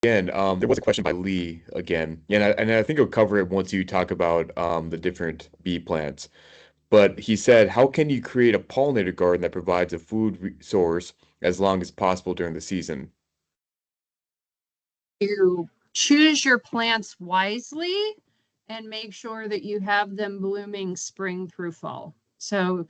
Again, there was a question by Lee again, and I think he'll cover it once you talk about the different bee plants. But he said, how can you create a pollinator garden that provides a food source as long as possible during the season? You choose your plants wisely and make sure that you have them blooming spring through fall. So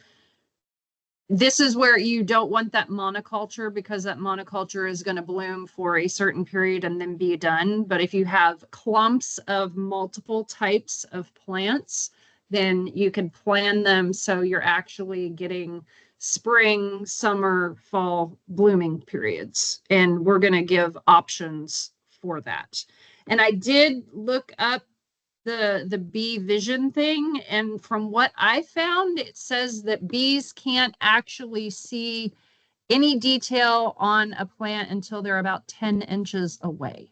this is where you don't want that monoculture because that monoculture is going to bloom for a certain period and then be done. But if you have clumps of multiple types of plants, then you can plan them so you're actually getting spring, summer, fall blooming periods. And we're going to give options for that. And I did look up the bee vision thing, and from what I found, it says that bees can't actually see any detail on a plant until they're about 10 inches away.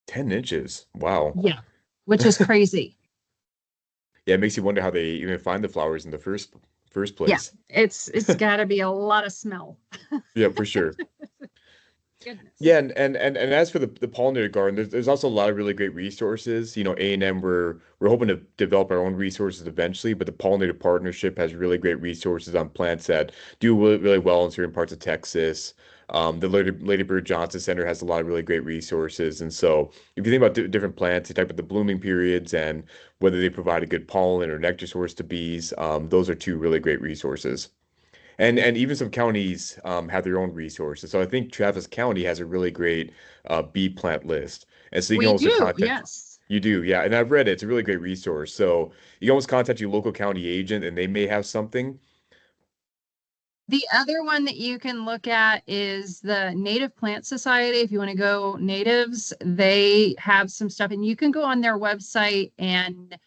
10 inches. Wow. Yeah, which is crazy. Yeah, it makes you wonder how they even find the flowers in the first Yeah, place. it's got to be a lot of smell. Yeah, for sure. Goodness. Yeah, and as for the pollinator garden, there's also a lot of really great resources. A&M, we're hoping to develop our own resources eventually, but the Pollinator Partnership has really great resources on plants that do really, really well in certain parts of Texas. The Lady Bird Johnson Center has a lot of really great resources, and so if you think about different plants, the type of the blooming periods and whether they provide a good pollen or nectar source to bees, those are two really great resources. And even some counties have their own resources. So I think Travis County has a really great bee plant list. And so you can We also do, contact, yes. you do, yeah. And I've read it. It's a really great resource. So you can almost contact your local county agent and they may have something. The other one that you can look at is the Native Plant Society. If you want to go natives, they have some stuff, and you can go on their website and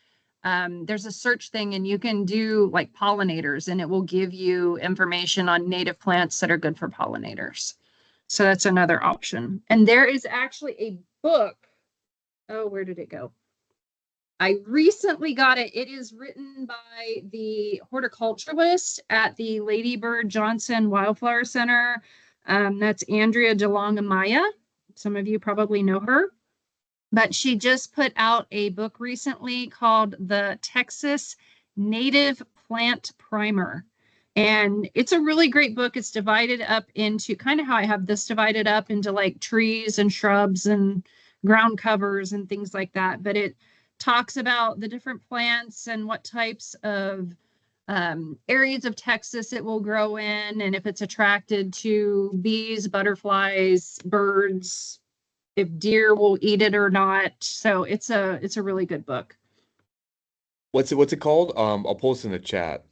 there's a search thing, and you can do like pollinators, and it will give you information on native plants that are good for pollinators. So that's another option. And there is actually a book. Oh, where did it go? I recently got it. It is written by the horticulturalist at the Lady Bird Johnson Wildflower Center. That's Andrea DeLong Amaya. Some of you probably know her, but she just put out a book recently called The Texas Native Plant Primer. And it's a really great book. It's divided up into kind of how I have this divided up into like trees and shrubs and ground covers and things like that. But it talks about the different plants and what types of areas of Texas it will grow in, and if it's attracted to bees, butterflies, birds, if deer will eat it or not. So it's a really good book. What's it called? I'll post in the chat.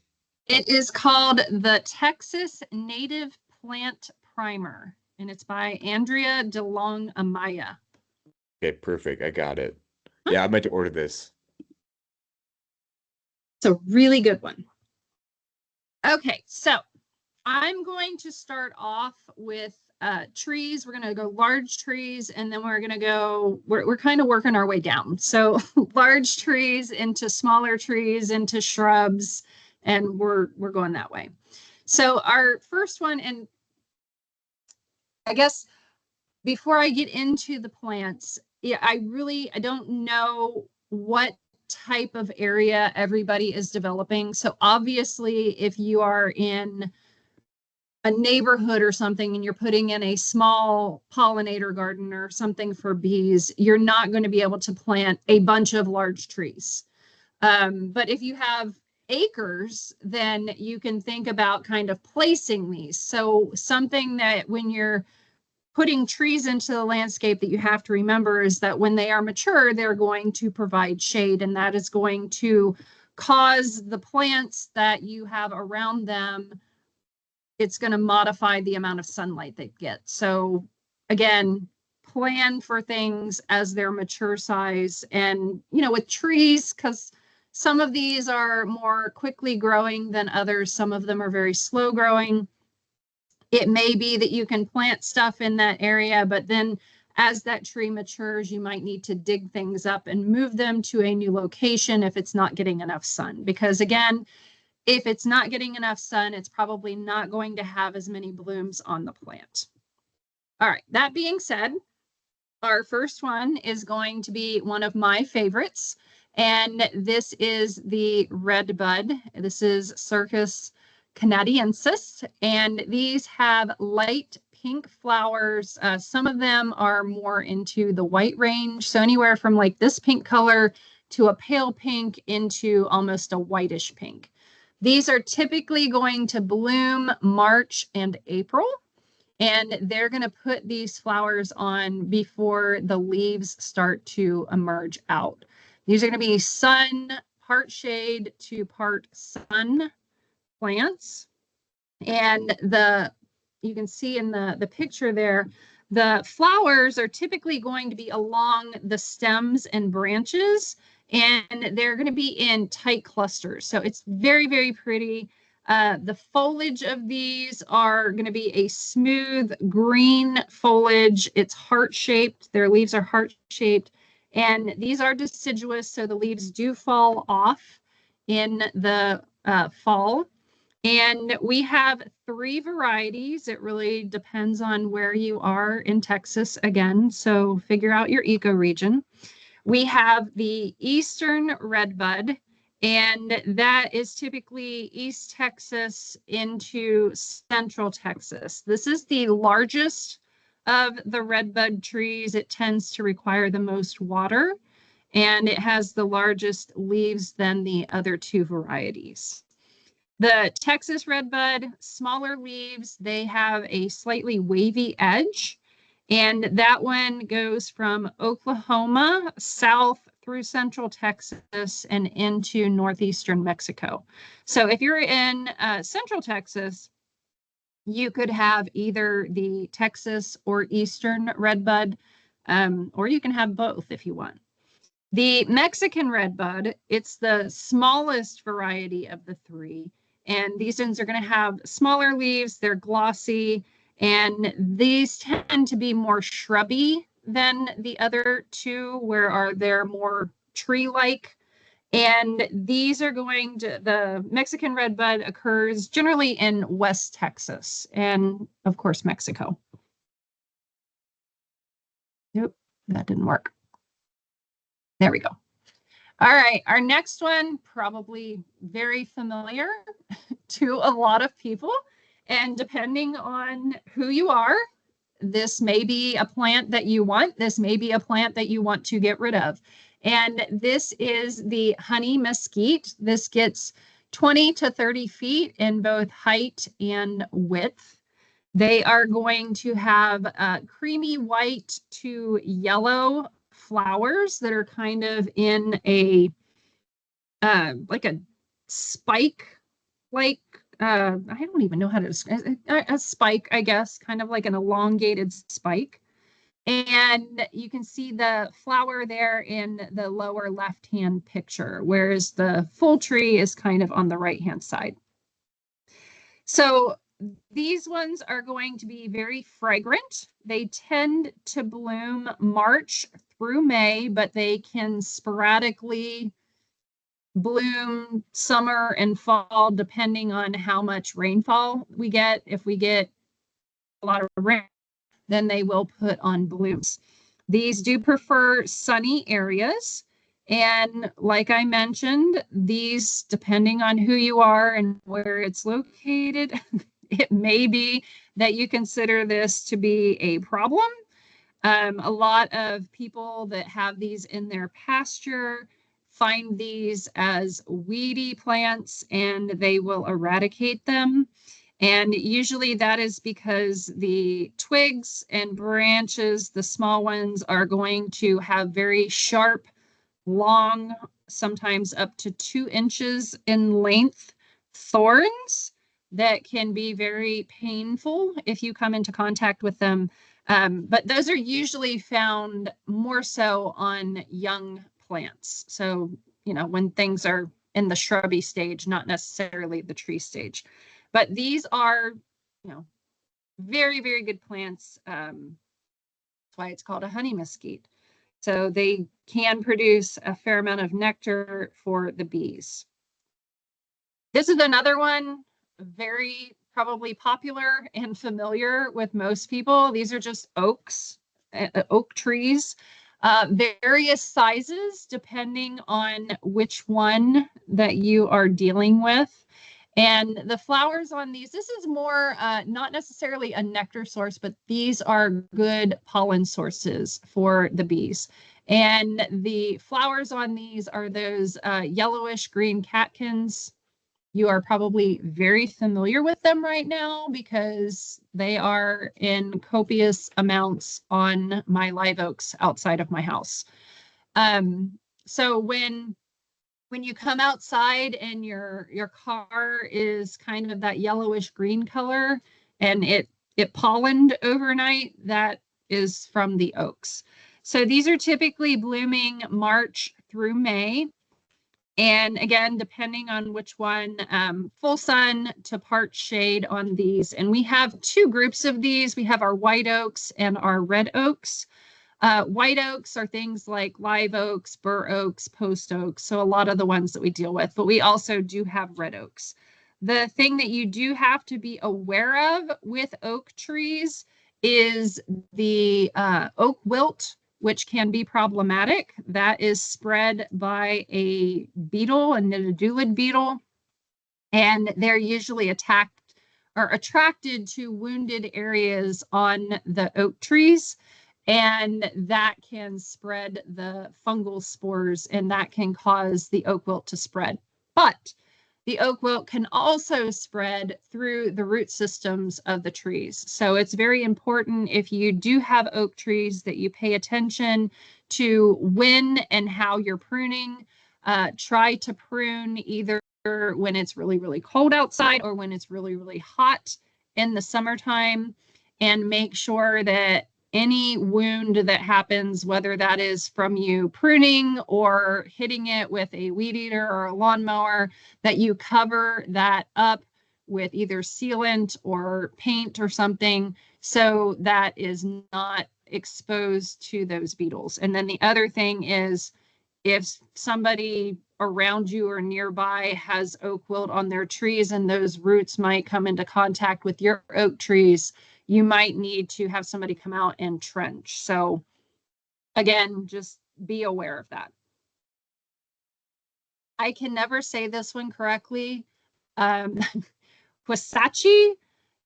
It is called The Texas Native Plant Primer, and it's by Andrea DeLong Amaya. Okay, perfect. I got it. Yeah, I meant to order this. It's a really good one. Okay, so I'm going to start off with trees. We're going to go large trees, and then we're going to go, we're kind of working our way down. So large trees into smaller trees, into shrubs, and we're going that way. So our first one, and I guess before I get into the plants, yeah, I don't know what type of area everybody is developing. So obviously, if you are in a neighborhood or something and you're putting in a small pollinator garden or something for bees, you're not going to be able to plant a bunch of large trees. But if you have acres, then you can think about kind of placing these. So something that when you're putting trees into the landscape that you have to remember is that when they are mature, they're going to provide shade, and that is going to cause the plants that you have around them, it's going to modify the amount of sunlight they get. So again, plan for things as their mature size. And, with trees, because some of these are more quickly growing than others, some of them are very slow growing. It may be that you can plant stuff in that area, but then as that tree matures, you might need to dig things up and move them to a new location if it's not getting enough sun. Because again, if it's not getting enough sun, it's probably not going to have as many blooms on the plant. All right, that being said, Our first one is going to be one of my favorites, and this is the red bud. This is Circus canadiensis, and these have light pink flowers. Some of them are more into the white range, so anywhere from like this pink color to a pale pink into almost a whitish pink. These are typically going to bloom March and April, and they're going to put these flowers on before the leaves start to emerge out. These are going to be sun, part shade to part sun plants. And you can see in the picture there, the flowers are typically going to be along the stems and branches, and they're going to be in tight clusters. So it's very, very pretty. The foliage of these are going to be a smooth green foliage. It's heart-shaped. Their leaves are heart-shaped. And these are deciduous, so the leaves do fall off in the fall. And we have three varieties. It really depends on where you are in Texas again, so figure out your ecoregion. We have the Eastern Redbud, and that is typically East Texas into Central Texas. This is the largest of the redbud trees. It tends to require the most water, and it has the largest leaves than the other two varieties. The Texas redbud, smaller leaves, they have a slightly wavy edge. And that one goes from Oklahoma south through central Texas and into northeastern Mexico. So if you're in central Texas, you could have either the Texas or eastern redbud, or you can have both if you want. The Mexican redbud, it's the smallest variety of the three. And these ones are going to have smaller leaves. They're glossy. And these tend to be more shrubby than the other two, where they're more tree-like. And these are going to, the Mexican redbud occurs generally in West Texas and, of course, Mexico. Nope, that didn't work. There we go. All right, our next one, probably very familiar to a lot of people. And depending on who you are, this may be a plant that you want. This may be a plant that you want to get rid of. And this is the honey mesquite. This gets 20 to 30 feet in both height and width. They are going to have creamy white to yellow flowers that are kind of in a like a spike, like I don't even know how to describe a spike, I guess, kind of like an elongated spike. And you can see the flower there in the lower left-hand picture, whereas the full tree is kind of on the right-hand side. So these ones are going to be very fragrant. They tend to bloom March through May, but they can sporadically bloom summer and fall depending on how much rainfall we get. If we get a lot of rain, then they will put on blooms. These do prefer sunny areas. And like I mentioned, these, depending on who you are and where it's located, it may be that you consider this to be a problem. A lot of people that have these in their pasture find these as weedy plants and they will eradicate them. And usually that is because the twigs and branches, the small ones, are going to have very sharp, long, sometimes up to 2 inches in length thorns that can be very painful if you come into contact with them. But those are usually found more so on young plants. So, when things are in the shrubby stage, not necessarily the tree stage. But these are, very, very good plants. That's why it's called a honey mesquite. So they can produce a fair amount of nectar for the bees. This is another one, very probably popular and familiar with most people. These are just oaks. oak trees, various sizes depending on which one that you are dealing with. And the flowers on these, this is more not necessarily a nectar source, but these are good pollen sources for the bees. And the flowers on these are those yellowish green catkins. You are probably very familiar with them right now because they are in copious amounts on my live oaks outside of my house. So when you come outside and your car is kind of that yellowish green color and it pollened overnight, that is from the oaks. So these are typically blooming March through May. And again, depending on which one, full sun to part shade on these. And we have two groups of these. We have our white oaks and our red oaks. White oaks are things like live oaks, bur oaks, post oaks. So a lot of the ones that we deal with, but we also do have red oaks. The thing that you do have to be aware of with oak trees is the oak wilt, which can be problematic. That is spread by a beetle, a nididulid beetle, and they're usually attacked or attracted to wounded areas on the oak trees. And that can spread the fungal spores and that can cause the oak wilt to spread. But the oak wilt can also spread through the root systems of the trees. So it's very important if you do have oak trees that you pay attention to when and how you're pruning. Try to prune either when it's really, really cold outside or when it's really, really hot in the summertime, and make sure that any wound that happens, whether that is from you pruning or hitting it with a weed eater or a lawnmower, that you cover that up with either sealant or paint or something so that is not exposed to those beetles. And then the other thing is, if somebody around you or nearby has oak wilt on their trees and those roots might come into contact with your oak trees, you might need to have somebody come out and trench. So again, just be aware of that. I can never say this one correctly. Huasachi.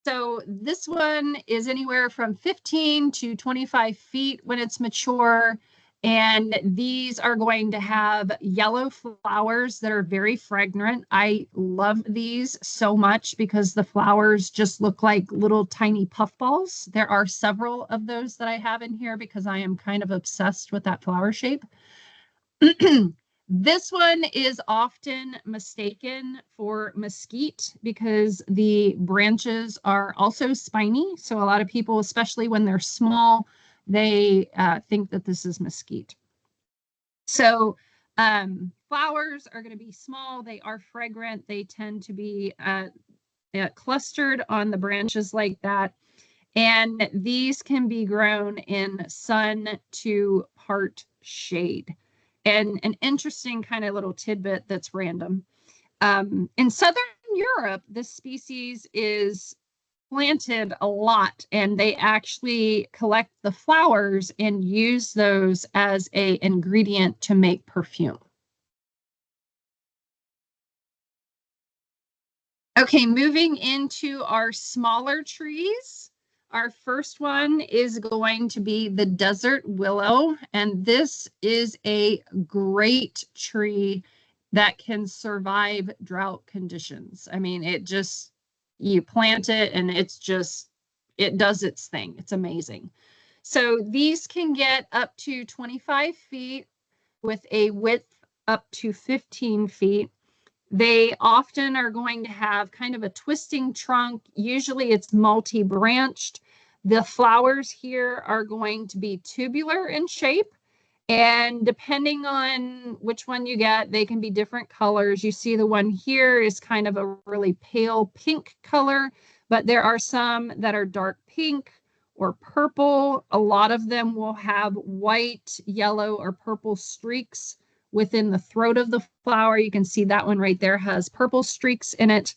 So this one is anywhere from 15 to 25 feet when it's mature. And these are going to have yellow flowers that are very fragrant. I love these so much because the flowers just look like little tiny puffballs. There are several of those that I have in here because I am kind of obsessed with that flower shape. This one is often mistaken for mesquite because the branches are also spiny. So a lot of people, especially when they're small, they think that this is mesquite. So flowers are going to be small. They are fragrant. They tend to be clustered on the branches like that. And these can be grown in sun to part shade. And an interesting kind of little tidbit that's random. In Southern Europe, this species is planted a lot, and they actually collect the flowers and use those as an ingredient to make perfume. Okay, moving into our smaller trees. Our first one is going to be the desert willow, and this is a great tree that can survive drought conditions. I mean, you plant it and it does its thing. It's amazing. So these can get up to 25 feet with a width up to 15 feet. They often are going to have kind of a twisting trunk. Usually it's multi-branched. The flowers here are going to be tubular in shape. And depending on which one you get, they can be different colors. You see the one here is kind of a really pale pink color, but there are some that are dark pink or purple. A lot of them will have white, yellow, or purple streaks within the throat of the flower. You can see that one right there has purple streaks in it.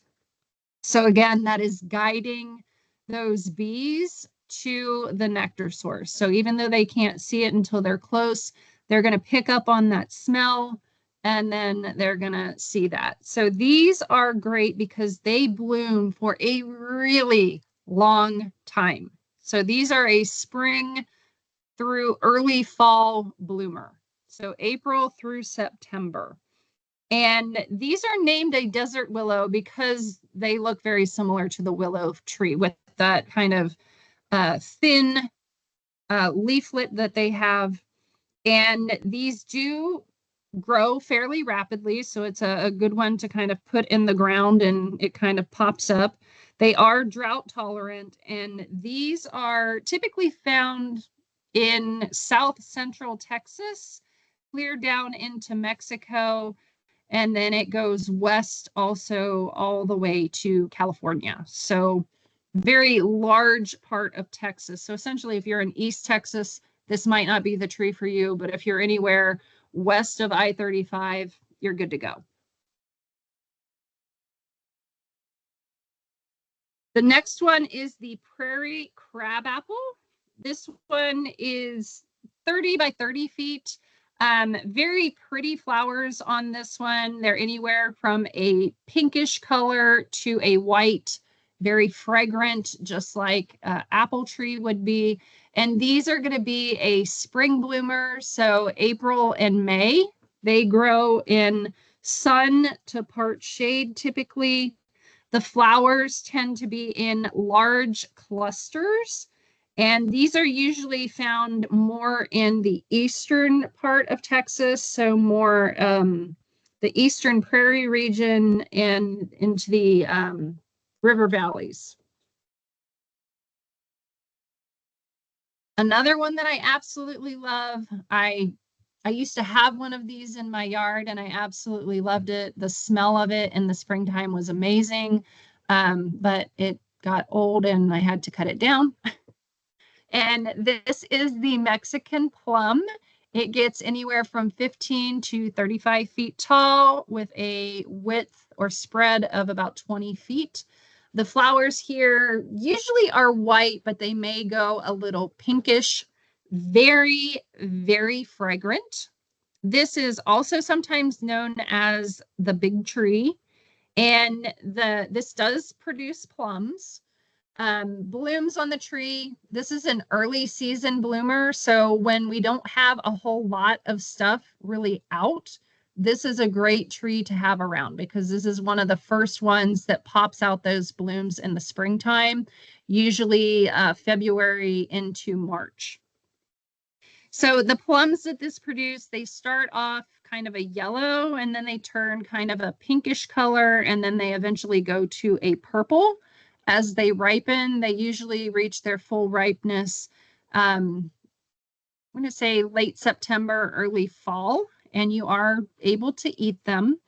So again, that is guiding those bees to the nectar source. So even though they can't see it until they're close, they're going to pick up on that smell and then they're going to see that. So these are great because they bloom for a really long time. So these are a spring through early fall bloomer. So April through September. And these are named a desert willow because they look very similar to the willow tree with that kind of thin leaflet that they have. And these do grow fairly rapidly. So it's a good one to kind of put in the ground and it kind of pops up. They are drought tolerant, and these are typically found in south central Texas, clear down into Mexico, and then it goes west also all the way to California. So very large part of Texas. So essentially, if you're in East Texas, this might not be the tree for you, but if you're anywhere west of I-35, you're good to go. The next one is the prairie crabapple. This one is 30 by 30 feet. Very pretty flowers on this one. They're anywhere from a pinkish color to a white, very fragrant, just like apple tree would be. And these are going to be a spring bloomer. So April and May, they grow in sun to part shade typically. The flowers tend to be in large clusters, and these are usually found more in the eastern part of Texas, so more the eastern prairie region and into the river valleys. Another one that I absolutely love, I used to have one of these in my yard and I absolutely loved it. The smell of it in the springtime was amazing, but it got old and I had to cut it down. And this is the Mexican plum. It gets anywhere from 15 to 35 feet tall with a width or spread of about 20 feet. The flowers here usually are white, but they may go a little pinkish. Very, very fragrant. This is also sometimes known as the big tree, and this does produce plums. Blooms on the tree. This is an early season bloomer, so when we don't have a whole lot of stuff really out, this is a great tree to have around because this is one of the first ones that pops out those blooms in the springtime, usually February into March. So the plums that this produce, they start off kind of a yellow and then they turn kind of a pinkish color and then they eventually go to a purple. As they ripen, they usually reach their full ripeness, I'm going to say late September, early fall, and you are able to eat them.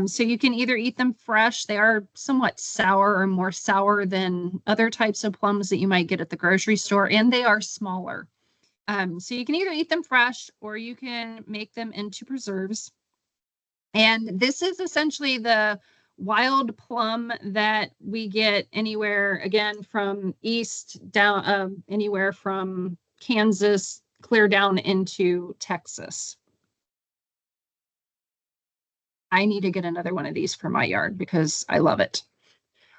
So you can either eat them fresh. They are somewhat sour or more sour than other types of plums that you might get at the grocery store, and they are smaller. So you can either eat them fresh or you can make them into preserves. And this is essentially the wild plum that we get anywhere, again, from east down, anywhere from Kansas clear down into Texas. I need to get another one of these for my yard because I love it.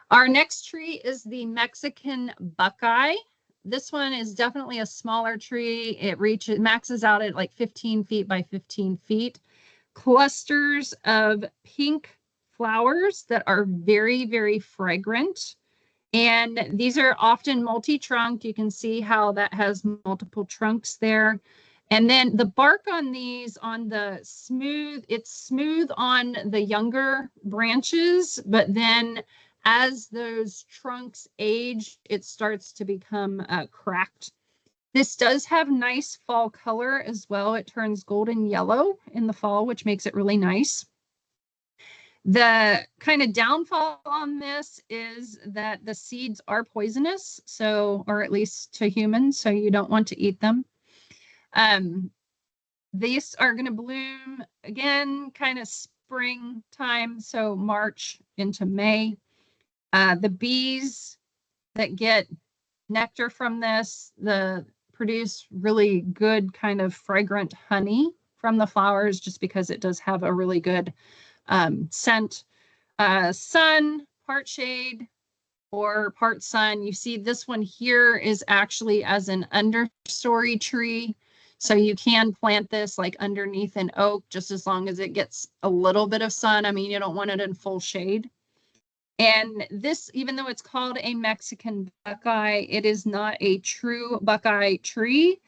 Our next tree is the Mexican buckeye. This one is definitely a smaller tree. It maxes out at like 15 feet by 15 feet. Clusters of pink flowers that are very, very fragrant. And these are often multi-trunked. You can see how that has multiple trunks there. And then the bark on these, on the smooth, it's smooth on the younger branches, but then as those trunks age, it starts to become cracked. This does have nice fall color as well. It turns golden yellow in the fall, which makes it really nice. The kind of downfall on this is that the seeds are poisonous, so, or at least to humans, so you don't want to eat them. These are going to bloom again, kind of springtime, so March into May. The bees that get nectar from this, produce really good kind of fragrant honey from the flowers, just because it does have a really good scent. Sun, part shade, or part sun. You see this one here is actually as an understory tree. So you can plant this like underneath an oak, just as long as it gets a little bit of sun. I mean, you don't want it in full shade. And this, even though it's called a Mexican buckeye, it is not a true buckeye tree.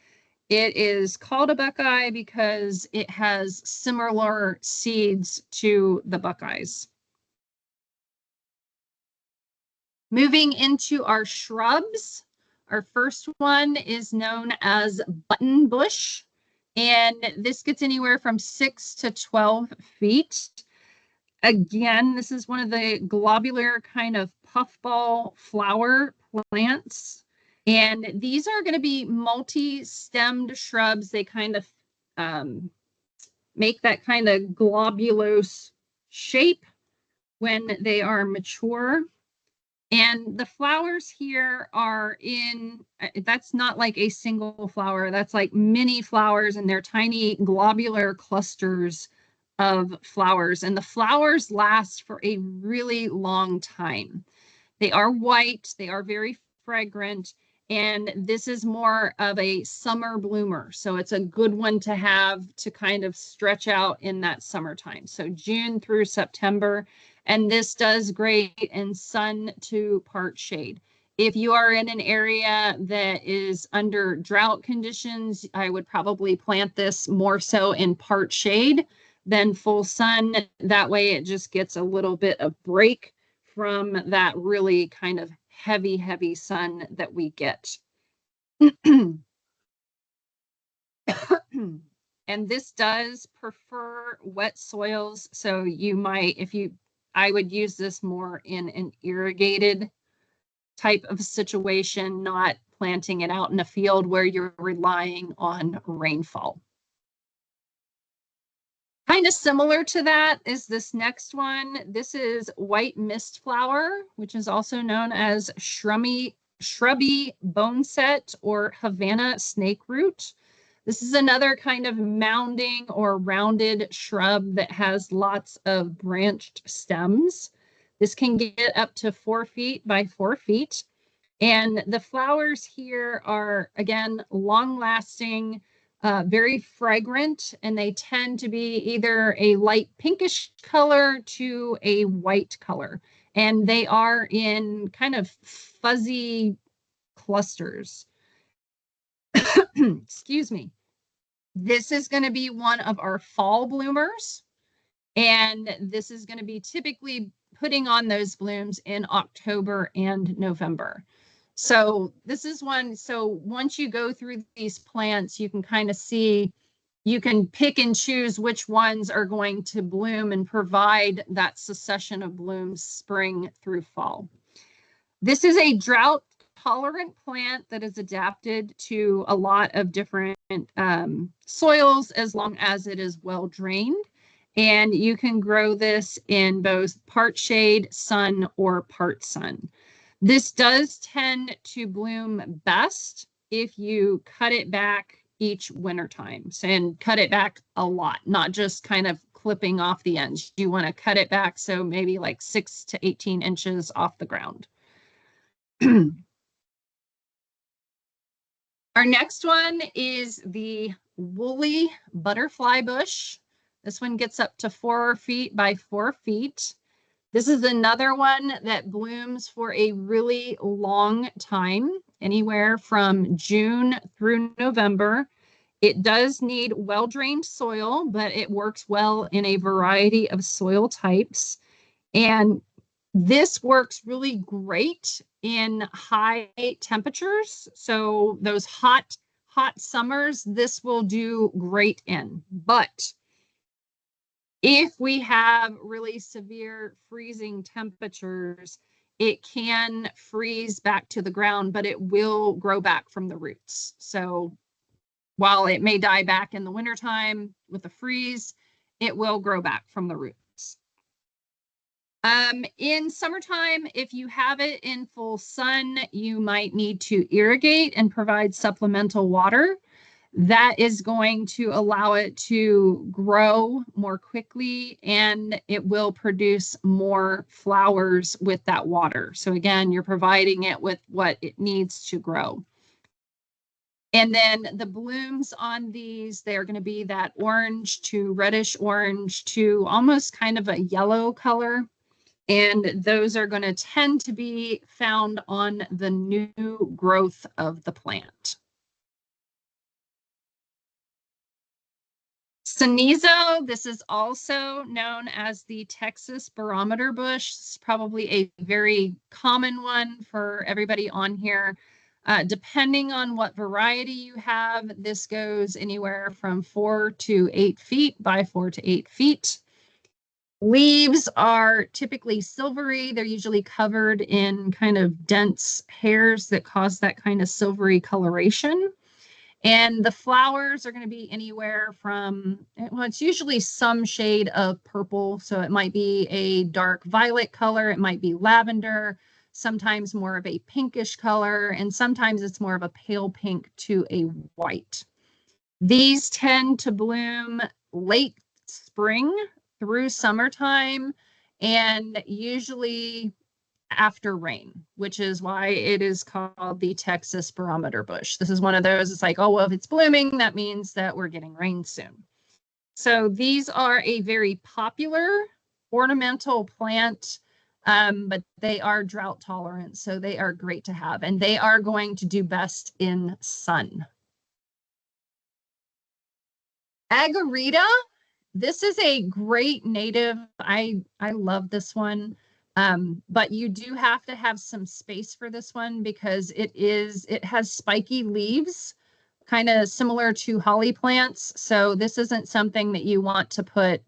It is called a buckeye because it has similar seeds to the buckeyes. Moving into our shrubs, our first one is known as button bush, and this gets anywhere from 6 to 12 feet. Again, this is one of the globular kind of puffball flower plants. And these are going to be multi-stemmed shrubs. They kind of make that kind of globulose shape when they are mature. And the flowers here are that's not like a single flower, that's like many flowers, and they're tiny globular clusters of flowers. And the flowers last for a really long time. They are white, they are very fragrant, and this is more of a summer bloomer. So it's a good one to have to kind of stretch out in that summertime. So June through September. And this does great in sun to part shade. If you are in an area that is under drought conditions, I would probably plant this more so in part shade than full sun. That way it just gets a little bit of break from that really kind of heavy, heavy sun that we get. And this does prefer wet soils. So you might, I would use this more in an irrigated type of situation, not planting it out in a field where you're relying on rainfall. Kind of similar to that is this next one. This is white mist flower, which is also known as shrubby boneset or Havana snake root. This is another kind of mounding or rounded shrub that has lots of branched stems. This can get up to 4 feet by 4 feet. And the flowers here are, again, long lasting, very fragrant, and they tend to be either a light pinkish color to a white color. And they are in kind of fuzzy clusters. Excuse me. This is going to be one of our fall bloomers. And this is going to be typically putting on those blooms in October and November. So this is one. So once you go through these plants, you can kind of see, you can pick and choose which ones are going to bloom and provide that succession of blooms spring through fall. This is a drought tolerant plant that is adapted to a lot of different soils as long as it is well drained. And you can grow this in both part shade, sun, or part sun. This does tend to bloom best if you cut it back each wintertime, and cut it back a lot, not just kind of clipping off the ends. You want to cut it back so maybe like 6 to 18 inches off the ground. Our next one is the woolly butterfly bush. This one gets up to 4 feet by 4 feet. This is another one that blooms for a really long time, anywhere from June through November. It does need well-drained soil, but it works well in a variety of soil types. And this works really great in high temperatures. So those hot summers, this will do great in. But if we have really severe freezing temperatures, it can freeze back to the ground, but it will grow back from the roots. So while it may die back in the wintertime with the freeze, it will grow back from the roots. In summertime, if you have it in full sun, you might need to irrigate and provide supplemental water. That is going to allow it to grow more quickly and it will produce more flowers with that water. So again, you're providing it with what it needs to grow. And then the blooms on these, they're going to be that orange to reddish orange to almost kind of a yellow color. And those are going to tend to be found on the new growth of the plant. Cenizo, this is also known as the Texas barometer bush. It's probably a very common one for everybody on here. Depending on what variety you have, this goes anywhere from 4 to 8 feet by 4 to 8 feet. Leaves are typically silvery. They're usually covered in kind of dense hairs that cause that kind of silvery coloration. And the flowers are going to be anywhere from, well, it's usually some shade of purple. So it might be a dark violet color. It might be lavender, sometimes more of a pinkish color, and sometimes it's more of a pale pink to a white. These tend to bloom late spring through summertime and usually after rain, which is why it is called the Texas barometer bush. This is one of those, it's like, oh, well, if it's blooming, that means that we're getting rain soon. So these are a very popular ornamental plant, but they are drought tolerant. So they are great to have, and they are going to do best in sun. Agarita, this is a great native. I love this one. But you do have to have some space for this one because it has spiky leaves, kind of similar to holly plants. So this isn't something that you want to put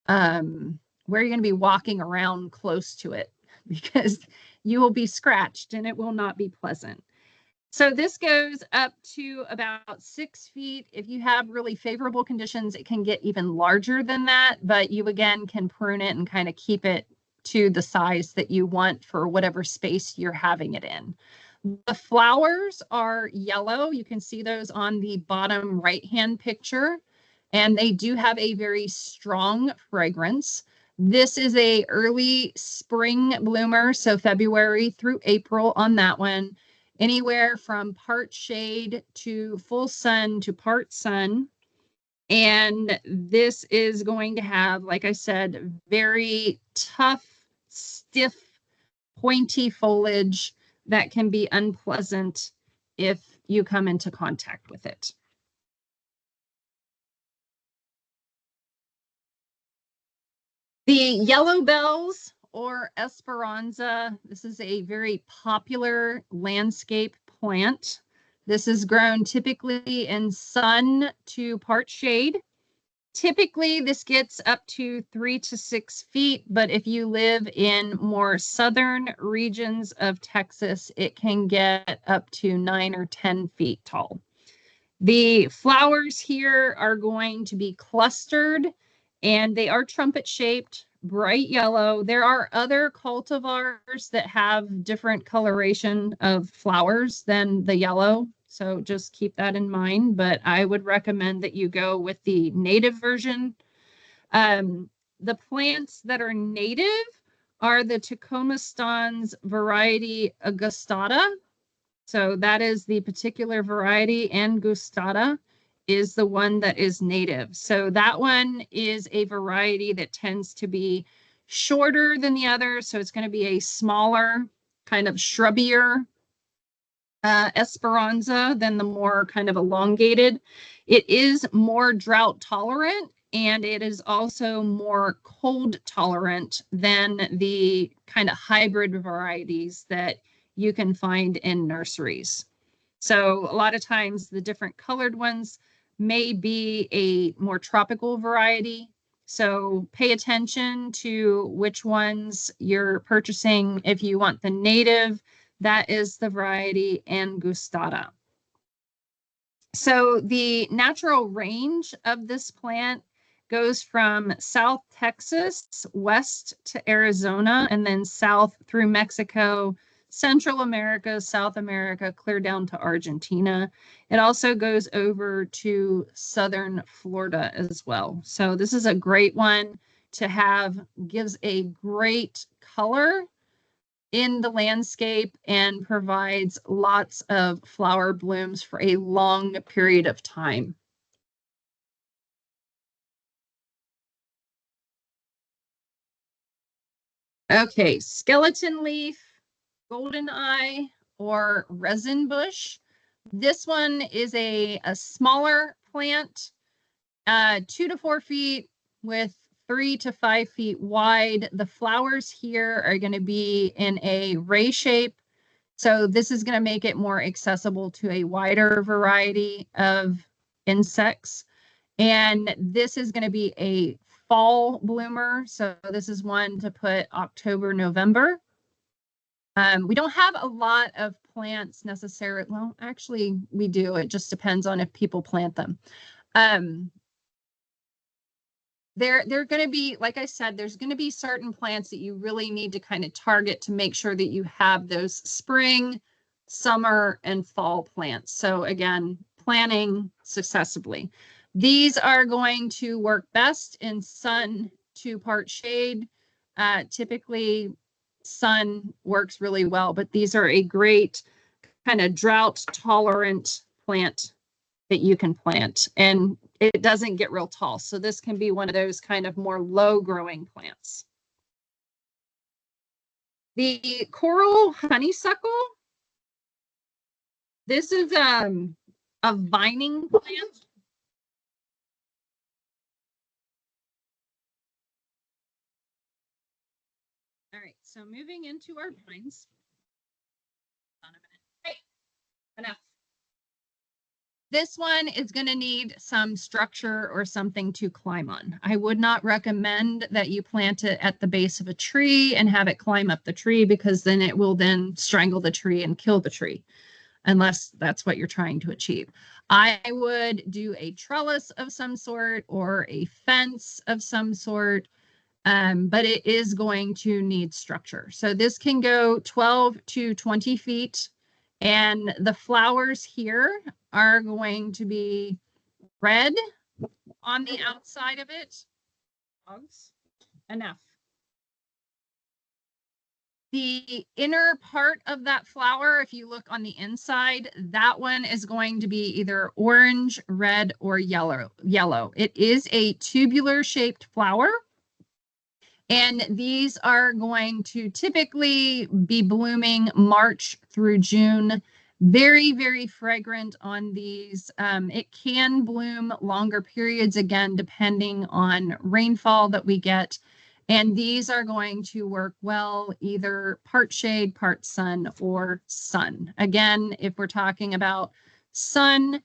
where you're going to be walking around close to it because you will be scratched and it will not be pleasant. So this goes up to about 6 feet. If you have really favorable conditions, it can get even larger than that, but you again can prune it and kind of keep it to the size that you want for whatever space you're having it in. The flowers are yellow. You can see those on the bottom right-hand picture, and they do have a very strong fragrance. This is a early spring bloomer, so February through April on that one. Anywhere from part shade to full sun to part sun. And this is going to have, like I said, very tough, stiff, pointy foliage that can be unpleasant if you come into contact with it. The yellow bells or Esperanza, this is a very popular landscape plant. This is grown typically in sun to part shade. Typically, this gets up to 3 to 6 feet, but if you live in more southern regions of Texas, it can get up to 9 or 10 feet tall. The flowers here are going to be clustered and they are trumpet shaped, bright yellow. There are other cultivars that have different coloration of flowers than the yellow. So just keep that in mind, but I would recommend that you go with the native version. The plants that are native are the Tacoma Stans variety Augustata. So that is the particular variety, and Gustata is the one that is native. So that one is a variety that tends to be shorter than the others. So it's going to be a smaller, kind of shrubbier Esperanza than the more kind of elongated. It is more drought tolerant and it is also more cold tolerant than the kind of hybrid varieties that you can find in nurseries. So a lot of times the different colored ones may be a more tropical variety. So pay attention to which ones you're purchasing. If you want the native, that is the variety Angustata. So the natural range of this plant goes from South Texas west to Arizona and then south through Mexico, Central America, South America, clear down to Argentina. It also goes over to southern Florida as well. So this is a great one to have, gives a great color in the landscape and provides lots of flower blooms for a long period of time. Okay, skeleton leaf, golden eye, or resin bush. This one is a smaller plant, 2 to 4 feet with 3 to 5 feet wide. The flowers here are going to be in a ray shape. So this is going to make it more accessible to a wider variety of insects. And this is going to be a fall bloomer. So this is one to put October, November. We don't have a lot of plants necessarily. Well, actually, we do. It just depends on if people plant them. They're going to be, like I said, there's going to be certain plants that you really need to kind of target to make sure that you have those spring, summer, and fall plants. So again, planting successfully. These are going to work best in sun to part shade. Typically, sun works really well, but these are a great kind of drought tolerant plant that you can plant, and it doesn't get real tall. So this can be one of those kind of more low growing plants. The coral honeysuckle, this is a vining plant. All right, so moving into our vines. On a minute. Hey, enough. This one is going to need some structure or something to climb on. I would not recommend that you plant it at the base of a tree and have it climb up the tree, because then it will then strangle the tree and kill the tree, unless that's what you're trying to achieve. I would do a trellis of some sort or a fence of some sort, but it is going to need structure. So this can go 12 to 20 feet. And the flowers here are going to be red on the outside of it. Enough. The inner part of that flower, if you look on the inside, that one is going to be either orange, red, or yellow. It is a tubular shaped flower. And these are going to typically be blooming March through June. Very, very fragrant on these. It can bloom longer periods, again, depending on rainfall that we get. And these are going to work well, either part shade, part sun, or sun. Again, if we're talking about sun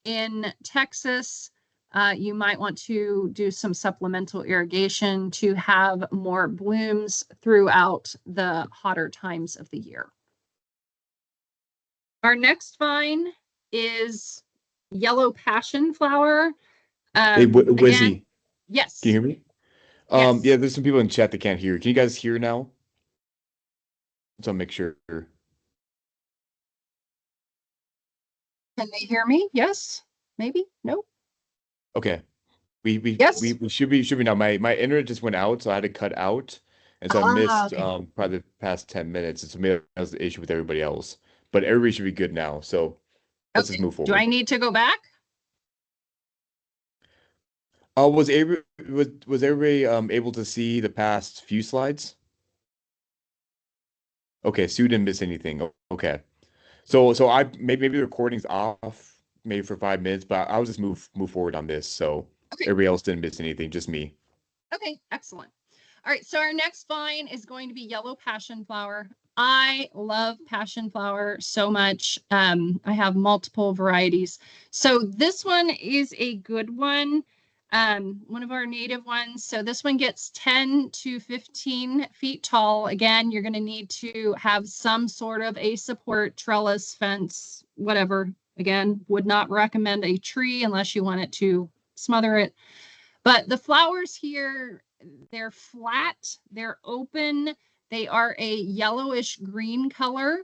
in Texas, you might want to do some supplemental irrigation to have more blooms throughout the hotter times of the year. Our next vine is yellow passion flower. Hey, Wizzy, Again, yes. can you hear me? Yes. Yeah, there's some people in chat that can't hear. Can you guys hear now? So I'll make sure. Can they hear me? Yes. Maybe. Nope. Okay. Yes. We should be now. My internet just went out, so I had to cut out. And so I missed Okay. probably the past 10 minutes. And so maybe that was the issue with everybody else. But everybody should be good now. So let's just Okay. move Do I forward. need to go back? Was everybody able to see the past few slides? Okay, so you didn't miss anything. Okay. So I maybe the recording's off maybe for 5 minutes, but I'll just move forward on this. So Okay. everybody else didn't miss anything, just me. Okay, excellent. All right, so our next vine is going to be yellow passion flower. I love passion flower so much. I have multiple varieties. So this one is a good one, one of our native ones. So this one gets 10 to 15 feet tall. Again, you're going to need to have some sort of a support, trellis, fence, whatever. Again, would not recommend a tree unless you want it to smother it. But the flowers here, they're flat, they're open, they are a yellowish green color,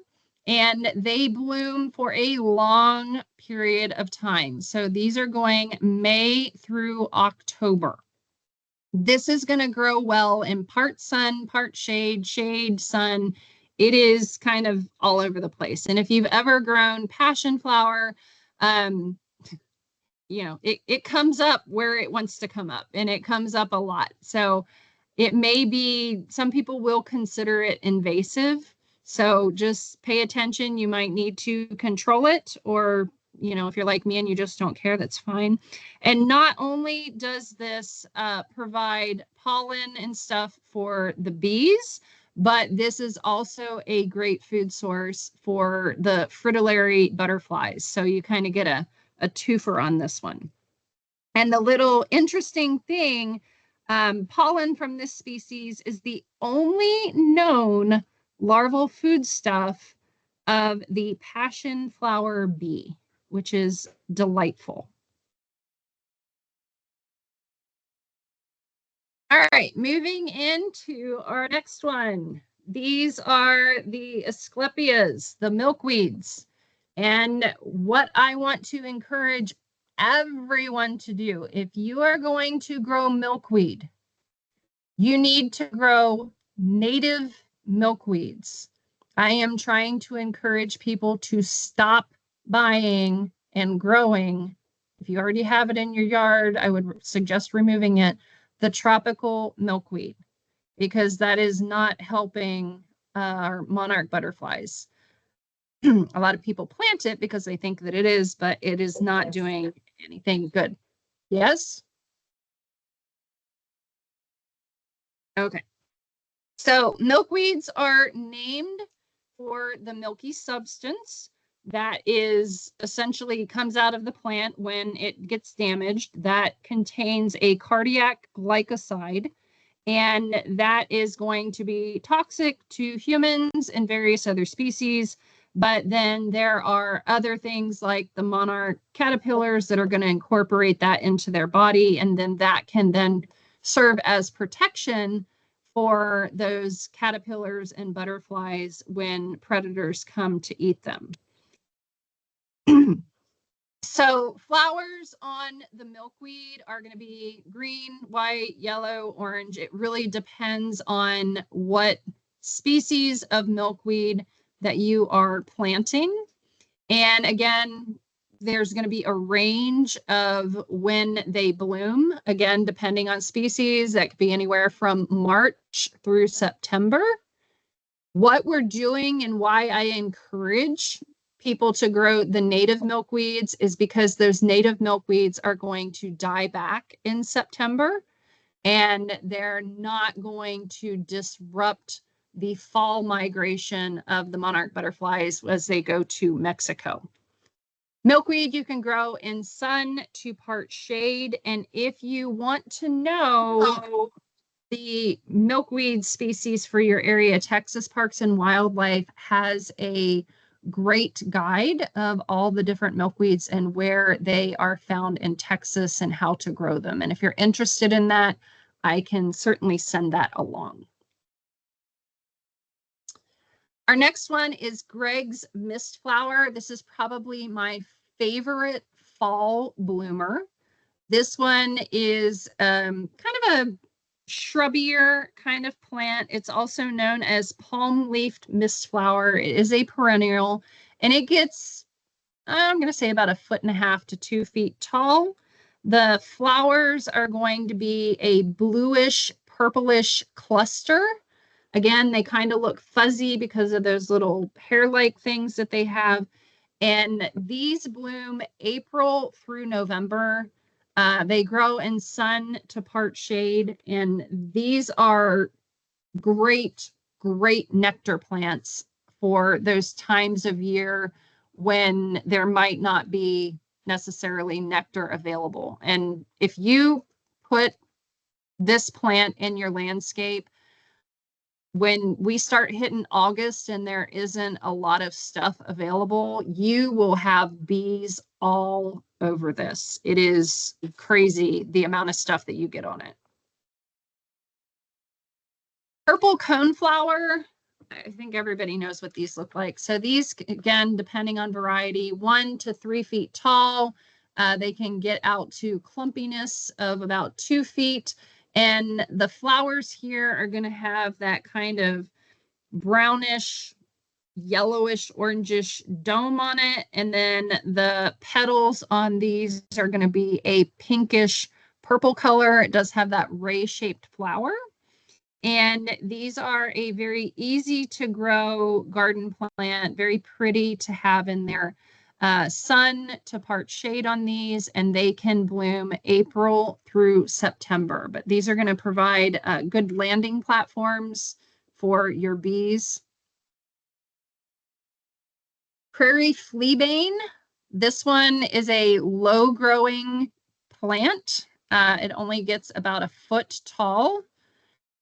and they bloom for a long period of time. So these are going May through October. This is going to grow well in part sun, part shade, shade, sun. It is kind of all over the place. And if you've ever grown passion flower, um, it comes up where it wants to come up, and it comes up a lot. So it may be, some people will consider it invasive. So just pay attention. You might need to control it, or, if you're like me and you just don't care, that's fine. And not only does this provide pollen and stuff for the bees, but this is also a great food source for the fritillary butterflies. So you kind of get a twofer on this one. And the little interesting thing, pollen from this species is the only known larval foodstuff of the passion flower bee, which is delightful. All right, moving into our next one. These are the Asclepias, the milkweeds. And what I want to encourage everyone to do, if you are going to grow milkweed, you need to grow native milkweeds. I am trying to encourage people to stop buying and growing. If you already have it in your yard, I would suggest removing it, the tropical milkweed, because that is not helping our monarch butterflies. A lot of people plant it because they think that it is, but it is not doing anything good. Yes? Okay. So milkweeds are named for the milky substance that is essentially comes out of the plant when it gets damaged, that contains a cardiac glycoside, and that is going to be toxic to humans and various other species. But then there are other things like the monarch caterpillars that are going to incorporate that into their body, and then that can then serve as protection for those caterpillars and butterflies when predators come to eat them. So flowers on the milkweed are going to be green, white, yellow, orange. It really depends on what species of milkweed that you are planting. And again, there's going to be a range of when they bloom. Again, depending on species, that could be anywhere from March through September. What we're doing and why I encourage people to grow the native milkweeds is because those native milkweeds are going to die back in September, and they're not going to disrupt the fall migration of the monarch butterflies as they go to Mexico. Milkweed you can grow in sun to part shade. And if you want to know the milkweed species for your area, Texas Parks and Wildlife has a great guide of all the different milkweeds and where they are found in Texas and how to grow them. And if you're interested in that, I can certainly send that along. Our next one is Greg's Mist Flower. This is probably my favorite fall bloomer. This one is kind of a shrubbier kind of plant. It's also known as palm-leafed mist flower. It is a perennial, and it gets, I'm going to say, about 1.5 to 2 feet tall. The flowers are going to be a bluish, purplish cluster. Again, they kind of look fuzzy because of those little hair-like things that they have. And these bloom April through November. They grow in sun to part shade. And these are great, great nectar plants for those times of year when there might not be necessarily nectar available. And if you put this plant in your landscape, when we start hitting August and there isn't a lot of stuff available, you will have bees all over this. It is crazy the amount of stuff that you get on it. Purple coneflower. I think everybody knows what these look like. So these, again, depending on variety, 1 to 3 feet tall. They can get out to clumpiness of about 2 feet. And the flowers here are going to have that kind of brownish, yellowish, orangish dome on it. And then the petals on these are going to be a pinkish purple color. It does have that ray-shaped flower. And these are a very easy to grow garden plant, very pretty to have in there. Sun to part shade on these, and they can bloom April through September. But these are going to provide good landing platforms for your bees. Prairie fleabane. This one is a low growing plant. It only gets about a foot tall.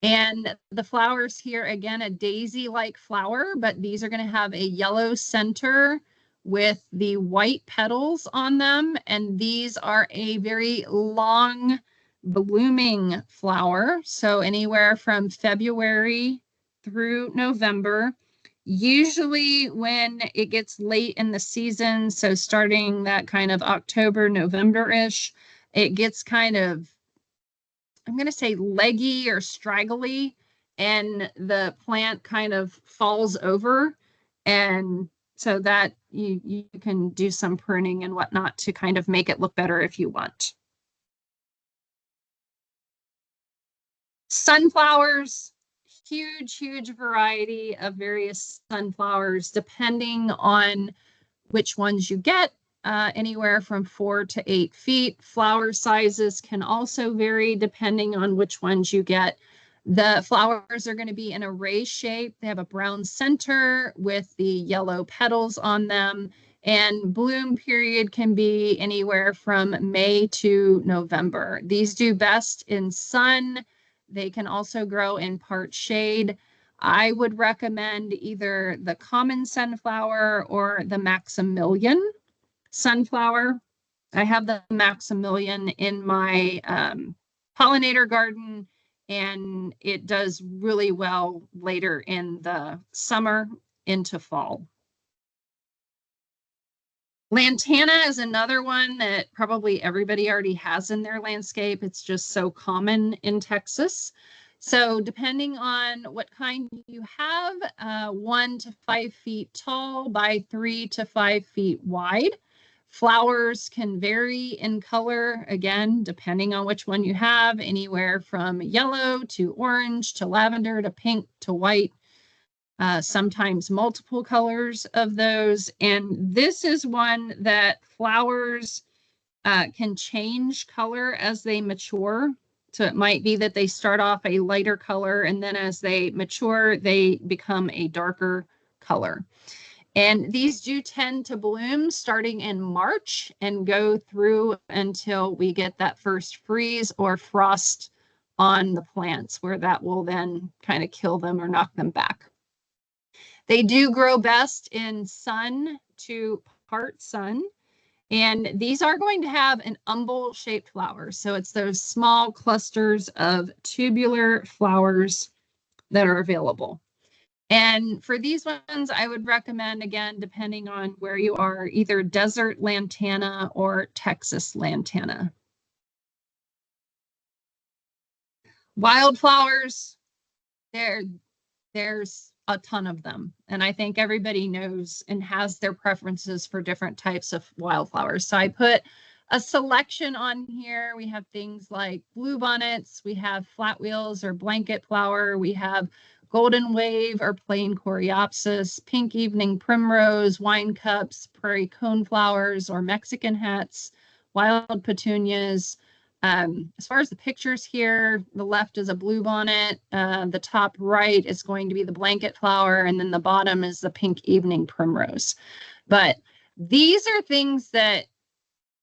And the flowers here, again, a daisy-like flower, but these are going to have a yellow center with the white petals on them. And these are a very long blooming flower. So anywhere from February through November. Usually when it gets late in the season, so starting that kind of October, November-ish, it gets kind of, I'm going to say, leggy or straggly, and the plant kind of falls over. And so that you can do some pruning and whatnot to kind of make it look better if you want. Sunflowers, huge variety of various sunflowers, depending on which ones you get. Anywhere from 4 to 8 feet. Flower sizes can also vary depending on which ones you get. The flowers are going to be in a ray shape. They have a brown center with the yellow petals on them. And bloom period can be anywhere from May to November. These do best in sun. They can also grow in part shade. I would recommend either the common sunflower or the Maximilian sunflower. I have the Maximilian in my pollinator garden, and it does really well later in the summer into fall. Lantana is another one that probably everybody already has in their landscape. It's just so common in Texas. So depending on what kind you have, 1 to 5 feet tall by 3 to 5 feet wide. Flowers can vary in color, again, depending on which one you have, anywhere from yellow to orange to lavender to pink to white. Sometimes multiple colors of those. And this is one that flowers can change color as they mature. So it might be that they start off a lighter color, and then as they mature, they become a darker color. And these do tend to bloom starting in March and go through until we get that first freeze or frost on the plants, where that will then kind of kill them or knock them back. They do grow best in sun to part sun. And these are going to have an umbel-shaped flower. So it's those small clusters of tubular flowers that are available. And for these ones, I would recommend, again, depending on where you are, either desert lantana or Texas lantana. Wildflowers, there's a ton of them. And I think everybody knows and has their preferences for different types of wildflowers. So I put a selection on here. We have things like bluebonnets, we have flatwheels or blanket flower, we have golden wave or plain coreopsis, pink evening primrose, wine cups, prairie coneflowers or Mexican hats, wild petunias. As far as the pictures here, the left is a bluebonnet, the top right is going to be the blanket flower, and then the bottom is the pink evening primrose. But these are things that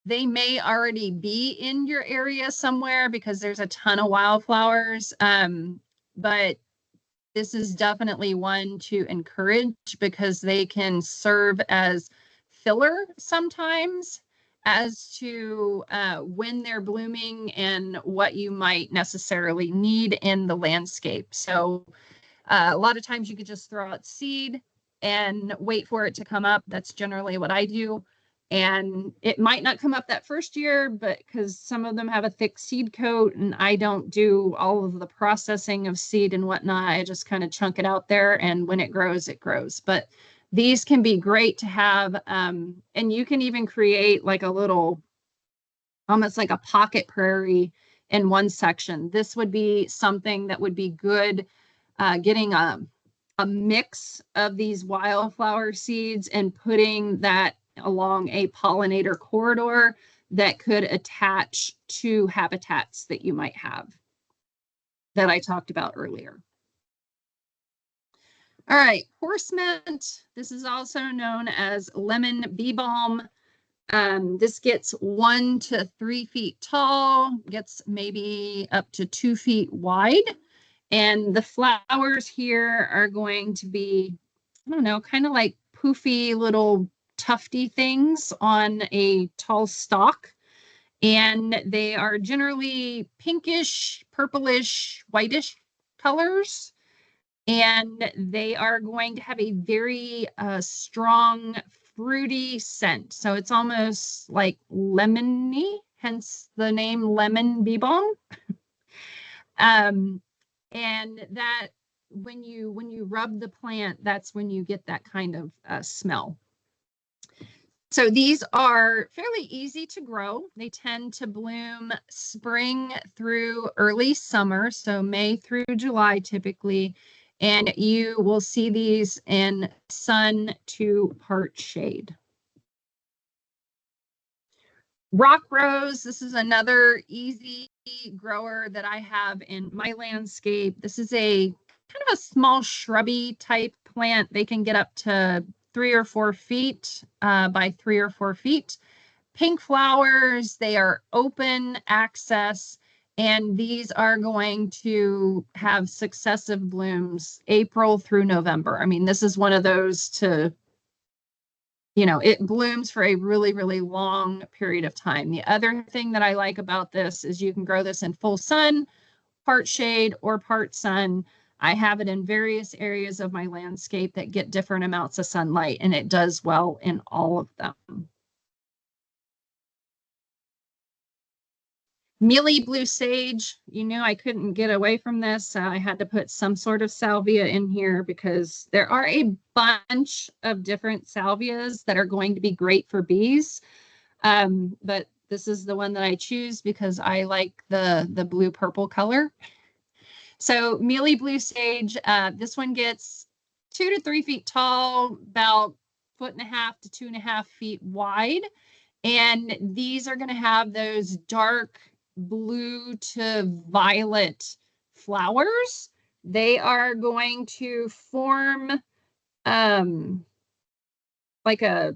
they may already be in your area somewhere because there's a ton of wildflowers. But this is definitely one to encourage because they can serve as filler sometimes. as to when they're blooming and what you might necessarily need in the landscape. So a lot of times you could just throw out seed and wait for it to come up. That's generally what I do. And it might not come up that first year, but because some of them have a thick seed coat and I don't do all of the processing of seed and whatnot, I just kind of chunk it out there. And when it grows, it grows. But these can be great to have. And you can even create like a little, almost like a pocket prairie in one section. This would be something that would be good getting a mix of these wildflower seeds and putting that along a pollinator corridor that could attach to habitats that you might have that I talked about earlier. All right, horse mint. This is also known as lemon bee balm. This gets 1 to 3 feet tall, gets maybe up to 2 feet wide. And the flowers here are going to be, I don't know, kind of like poofy little tufty things on a tall stalk. And they are generally pinkish, purplish, whitish colors. And they are going to have a very strong, fruity scent. So it's almost like lemony, hence the name lemon bee balm. And that when you rub the plant, that's when you get that kind of smell. So these are fairly easy to grow. They tend to bloom spring through early summer, so May through July typically. And you will see these in sun to part shade. Rock rose, this is another easy grower that I have in my landscape. This is a kind of a small shrubby type plant. They can get up to 3 or 4 feet by 3 or 4 feet. Pink flowers, they are open access, and these are going to have successive blooms April through November. I mean, this is one of those to, you know, it blooms for a really, really long period of time. The other thing that I like about this is you can grow this in full sun, part shade, or part sun. I have it in various areas of my landscape that get different amounts of sunlight, and it does well in all of them. Mealy blue sage, you knew I couldn't get away from this. I had to put some sort of salvia in here because there are a bunch of different salvias that are going to be great for bees. But this is the one that I choose because I like the blue purple color. So mealy blue sage, this one gets 2 to 3 feet tall, about 1.5 to 2.5 feet wide. And these are going to have those dark blue to violet flowers. They are going to form like a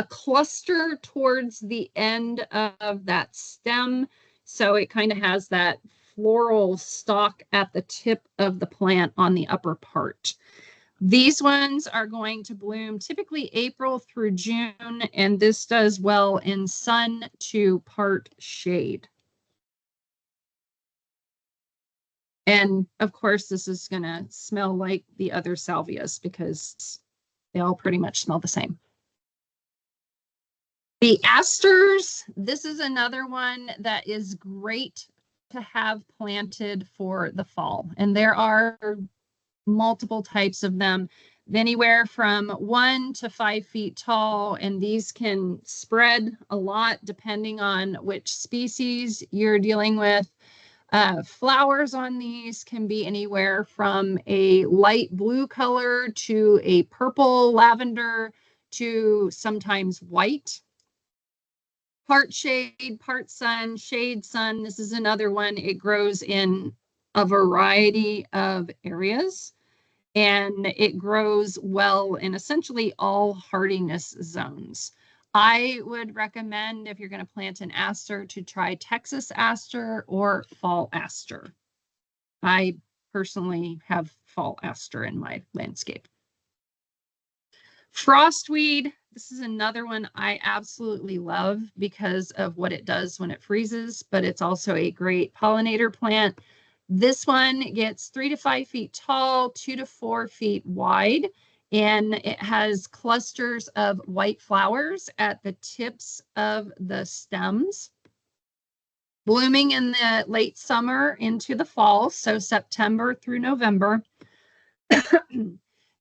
cluster towards the end of that stem. So it kind of has that floral stalk at the tip of the plant on the upper part. These ones are going to bloom typically April through June, and this does well in sun to part shade. And of course, this is going to smell like the other salvias because they all pretty much smell the same. The asters, this is another one that is great to have planted for the fall. And there are multiple types of them, anywhere from 1 to 5 feet tall, and these can spread a lot depending on which species you're dealing with. Flowers on these can be anywhere from a light blue color to a purple lavender to sometimes white. Part shade, part sun, shade sun. This is another one. It grows in a variety of areas, and it grows well in essentially all hardiness zones. I would recommend, if you're going to plant an aster, to try Texas aster or fall aster. I personally have fall aster in my landscape. Frostweed, This is another one I absolutely love because of what it does when it freezes, but it's also a great pollinator plant. This one gets 3 to 5 feet tall, 2 to 4 feet wide, and it has clusters of white flowers at the tips of the stems, blooming in the late summer into the fall, so September through November.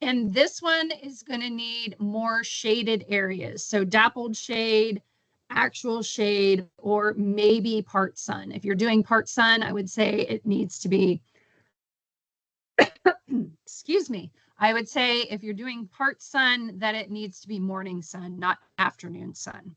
And this one is going to need more shaded areas. So dappled shade, actual shade, or maybe part sun. If you're doing part sun, I would say it needs to be, excuse me, I would say if you're doing part sun, that it needs to be morning sun, not afternoon sun.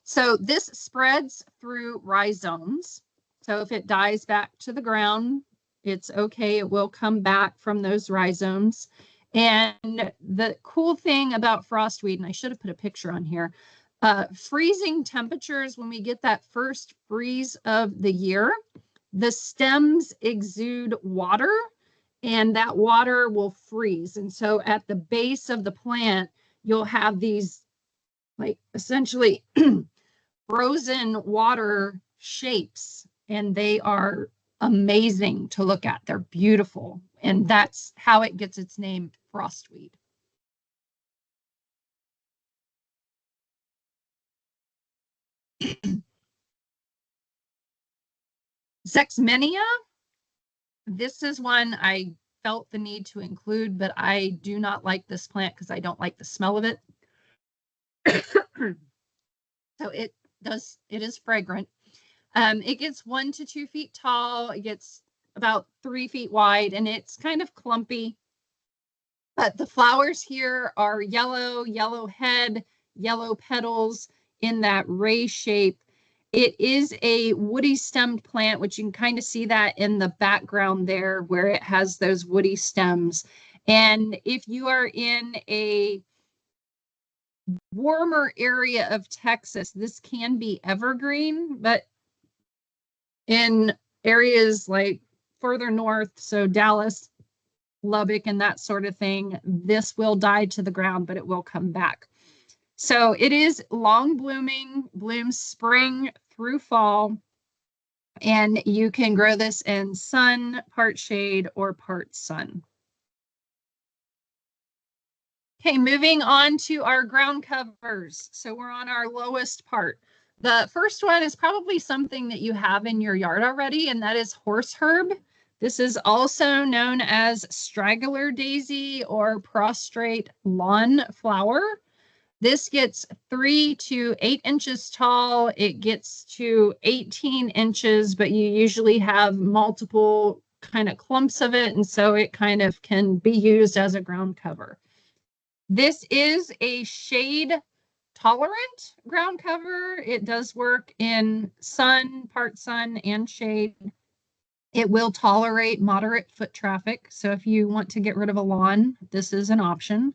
So this spreads through rhizomes. So if it dies back to the ground, it's okay. It will come back from those rhizomes. And the cool thing about frostweed, and I should have put a picture on here, freezing temperatures, when we get that first freeze of the year, the stems exude water and that water will freeze. And so at the base of the plant, you'll have these like essentially frozen water shapes, and they are amazing to look at. They're beautiful, and that's how it gets its name, frostweed. Zexmenia, this is one I felt the need to include, but I do not like this plant because I don't like the smell of it. So it is fragrant. It gets 1 to 2 feet tall. It gets about 3 feet wide, and it's kind of clumpy. But the flowers here are yellow, yellow head, yellow petals in that ray shape. It is a woody stemmed plant, which you can kind of see that in the background there where it has those woody stems. And if you are in a warmer area of Texas, this can be evergreen, but in areas like further north, so Dallas, Lubbock, and that sort of thing, this will die to the ground, but it will come back. So it is long blooming, blooms spring through fall, and you can grow this in sun, part shade, or part sun. Okay, moving on to our ground covers. So we're on our lowest part. The first one is probably something that you have in your yard already, and that is horseherb. This is also known as straggler daisy or prostrate lawn flower. This gets 3 to 8 inches tall. It gets to 18 inches, but you usually have multiple kind of clumps of it, and so it kind of can be used as a ground cover. This is a shade tolerant ground cover. It does work in sun, part sun, and shade. It will tolerate moderate foot traffic. So if you want to get rid of a lawn, this is an option.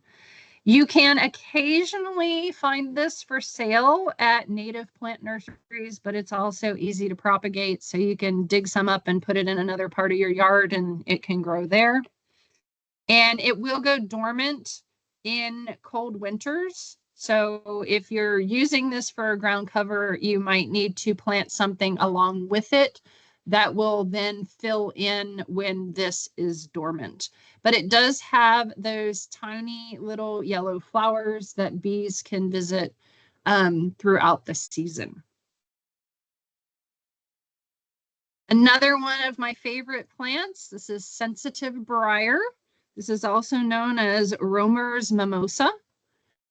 You can occasionally find this for sale at native plant nurseries, but it's also easy to propagate. So you can dig some up and put it in another part of your yard and it can grow there. And it will go dormant in cold winters. So if you're using this for a ground cover, you might need to plant something along with it that will then fill in when this is dormant. But it does have those tiny little yellow flowers that bees can visit throughout the season. Another one of my favorite plants, this is sensitive briar. This is also known as Romer's mimosa.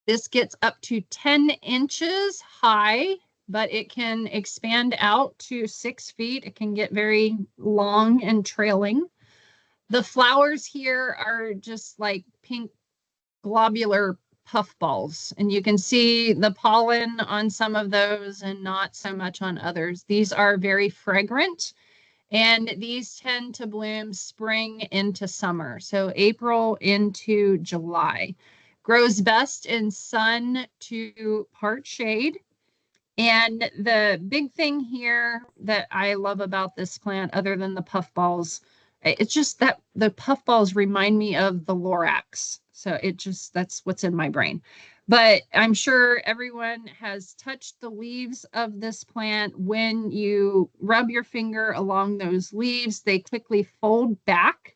This gets up to 10 inches high, but it can expand out to 6 feet. It can get very long and trailing. The flowers here are just like pink globular puffballs, and you can see the pollen on some of those and not so much on others. These are very fragrant. And these tend to bloom spring into summer, so April into July. Grows best in sun to part shade. And the big thing here that I love about this plant, other than the puffballs, it's just that the puffballs remind me of the Lorax. So that's what's in my brain. But I'm sure everyone has touched the leaves of this plant. When you rub your finger along those leaves, they quickly fold back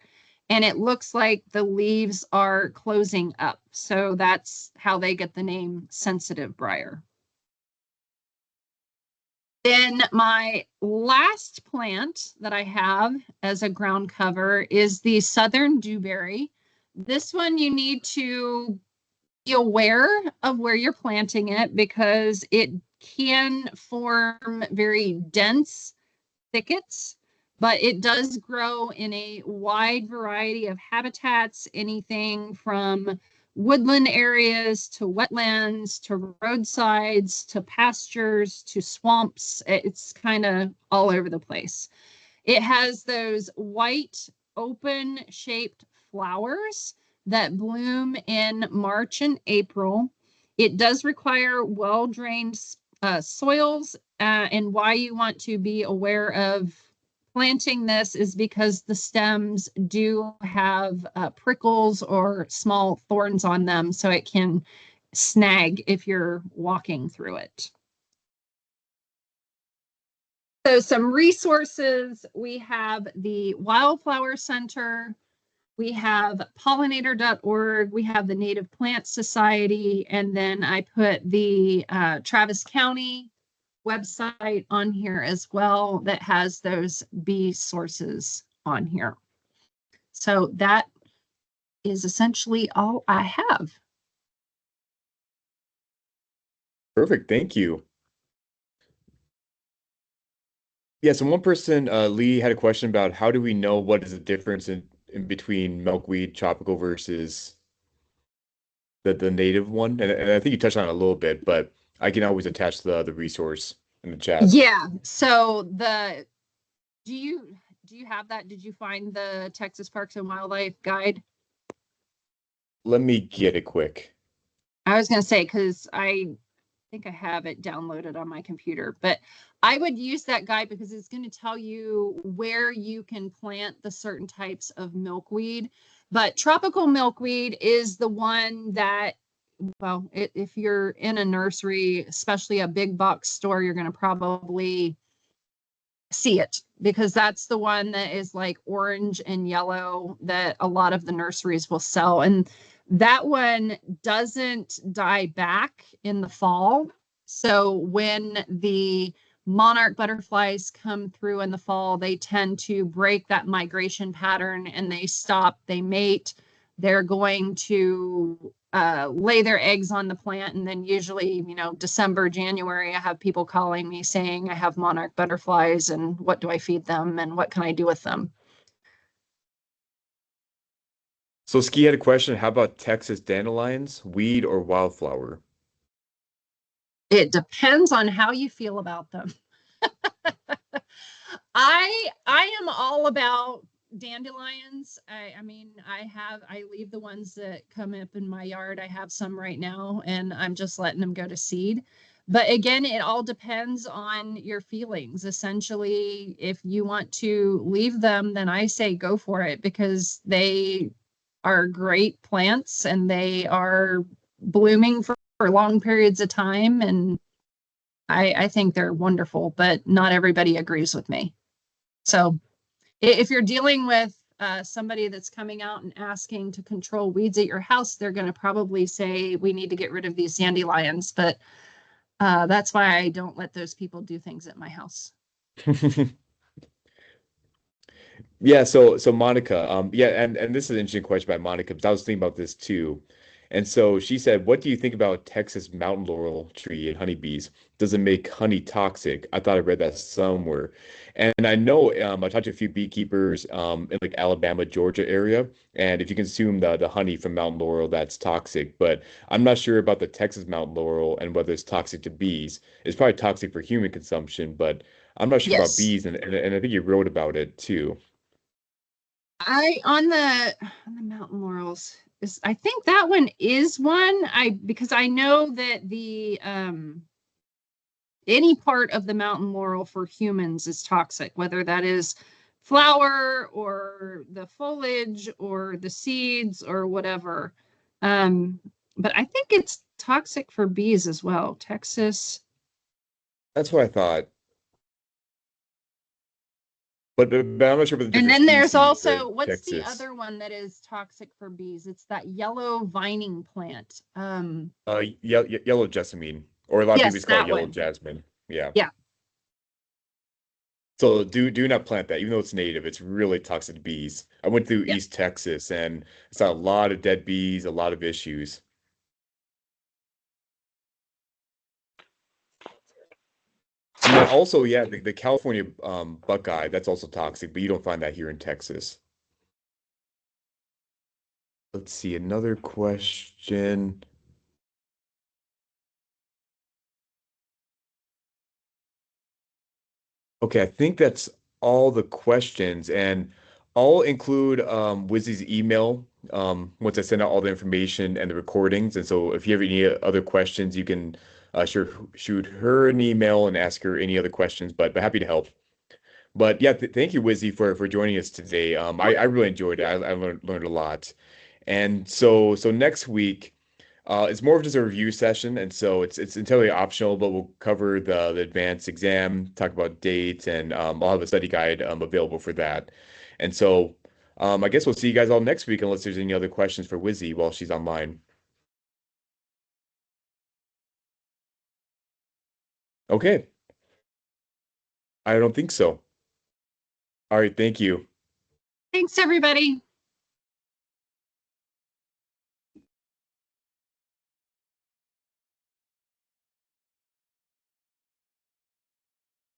and it looks like the leaves are closing up. So that's how they get the name sensitive briar. Then my last plant that I have as a ground cover is the southern dewberry. This one you need to be aware of where you're planting it because it can form very dense thickets, but it does grow in a wide variety of habitats, anything from woodland areas to wetlands to roadsides to pastures to swamps. It's kind of all over the place. It has those white open shaped flowers that bloom in March and April. It does require well drained soils, and why you want to be aware of planting this is because the stems do have prickles or small thorns on them, so it can snag if you're walking through it. So some resources, we have the Wildflower Center, we have pollinator.org, we have the Native Plant Society, and then I put the Travis County website on here as well that has those bee sources on here. So that is essentially all I have. Perfect. Thank you. Yeah, so one person, Lee, had a question about how do we know what is the difference in between milkweed tropical versus the native one? And I think you touched on it a little bit, but I can always attach the resource in the chat. Yeah. So the do you have that? Did you find the Texas Parks and Wildlife guide? Let me get it quick. I was going to say, because I think I have it downloaded on my computer, but I would use that guide because it's going to tell you where you can plant the certain types of milkweed. But tropical milkweed is the one that, well, if you're in a nursery, especially a big box store, you're going to probably see it because that's the one that is like orange and yellow that a lot of the nurseries will sell. And that one doesn't die back in the fall. So when the monarch butterflies come through in the fall, they tend to break that migration pattern and they stop, they mate. They're going to lay their eggs on the plant. And then usually, December, January, I have people calling me saying, I have monarch butterflies and what do I feed them and what can I do with them? So Ski had a question, how about Texas dandelions, weed or wildflower? It depends on how you feel about them. I am all about dandelions. I leave the ones that come up in my yard. I have some right now and I'm just letting them go to seed. But again, it all depends on your feelings. Essentially, if you want to leave them, then I say go for it because they are great plants and they are blooming for long periods of time. And I think they're wonderful, but not everybody agrees with me. So if you're dealing with somebody that's coming out and asking to control weeds at your house, they're going to probably say we need to get rid of these dandelions. But that's why I don't let those people do things at my house. Yeah, so Monica, yeah, and this is an interesting question by Monica because I was thinking about this too. And so she said, "What do you think about Texas mountain laurel tree and honeybees? Does it make honey toxic?" I thought I read that somewhere. And I know I talked to a few beekeepers in like Alabama, Georgia area, and if you consume the honey from mountain laurel, that's toxic. But I'm not sure about the Texas mountain laurel and whether it's toxic to bees. It's probably toxic for human consumption, but I'm not sure about Yes. bees, and I think you wrote about it too. I on the mountain laurels is I think that one is one I because I know that the any part of the mountain laurel for humans is toxic, whether that is flower or the foliage or the seeds or whatever. but I think it's toxic for bees as well. Texas. That's what I thought. But I'm not sure about the And different then there's species for also, what's the Texas. other one that is toxic for bees? It's that yellow vining plant. Yellow jessamine, or a lot of people Yes, just call it that yellow one. jasmine. Yeah. Yeah. So do not plant that, even though it's native. It's really toxic to bees. I went through Yeah. East Texas and saw a lot of dead bees, a lot of issues. And then also, yeah, the California buckeye, that's also toxic, but you don't find that here in Texas. Let's see, another question. Okay, I think that's all the questions, and I'll include Wizzy's email once I send out all the information and the recordings. And so, if you have any other questions, you can sure shoot her an email and ask her any other questions. But happy to help. But yeah, th thank you, Wizzy, for joining us today. I really enjoyed it. I learned a lot. And so next week. It's more of just a review session, and so it's entirely optional, but we'll cover the advanced exam, talk about dates, and I'll have a study guide available for that. And so I guess we'll see you guys all next week unless there's any other questions for Wizzy while she's online. Okay, I don't think so. All right, thank you. Thanks, everybody.